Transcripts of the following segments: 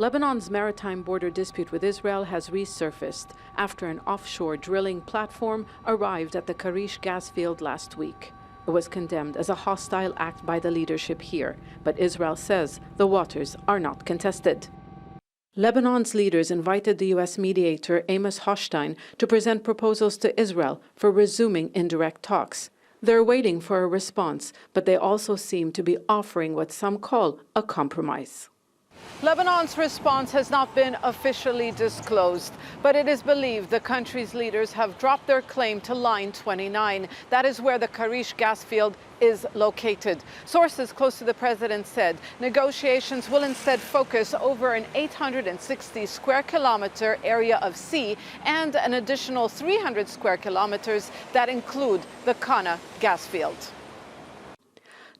Lebanon's maritime border dispute with Israel has resurfaced after an offshore drilling platform arrived at the Karish gas field last week. It was condemned as a hostile act by the leadership here, but Israel says the waters are not contested. Lebanon's leaders invited the US mediator Amos Hochstein to present proposals to Israel for resuming indirect talks. They're waiting for a response, but they also seem to be offering what some call a compromise. Lebanon's response has not been officially disclosed, but it is believed the country's leaders have dropped their claim to Line 29. That is where the Karish gas field is located. Sources close to the president said negotiations will instead focus over an 860 square kilometer area of sea and an additional 300 square kilometers that include the Kana gas field.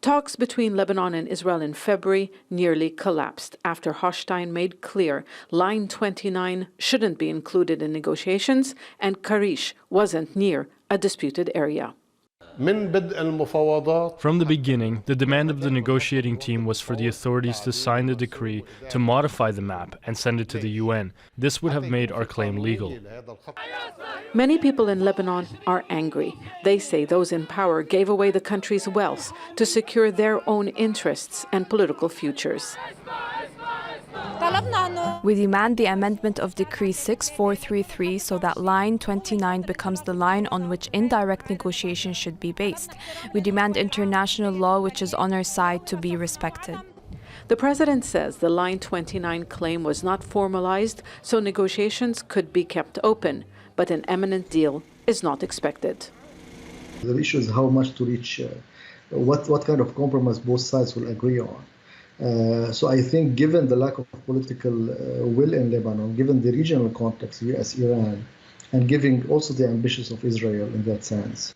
Talks between Lebanon and Israel in February nearly collapsed after Hochstein made clear Line 29 shouldn't be included in negotiations and Karish wasn't near a disputed area. From the beginning, the demand of the negotiating team was for the authorities to sign the decree to modify the map and send it to the UN. This would have made our claim legal. Many people in Lebanon are angry. They say those in power gave away the country's wealth to secure their own interests and political futures. We demand the amendment of Decree 6433 so that Line 29 becomes the line on which indirect negotiations should be based. We demand international law, which is on our side, to be respected. The president says the Line 29 claim was not formalized, so negotiations could be kept open, but an imminent deal is not expected. The issue is how much to reach, what kind of compromise both sides will agree on. So I think given the lack of political will in Lebanon, given the regional context, US-Iran, and given also the ambitions of Israel in that sense.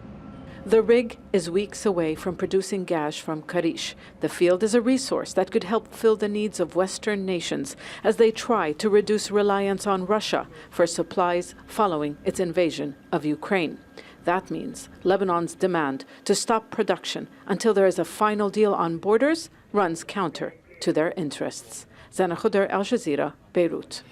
The rig is weeks away from producing gas from Karish. The field is a resource that could help fill the needs of Western nations as they try to reduce reliance on Russia for supplies following its invasion of Ukraine. That means Lebanon's demand to stop production until there is a final deal on borders runs counter to their interests. Zeina, Khodr, Al Jazeera, Beirut.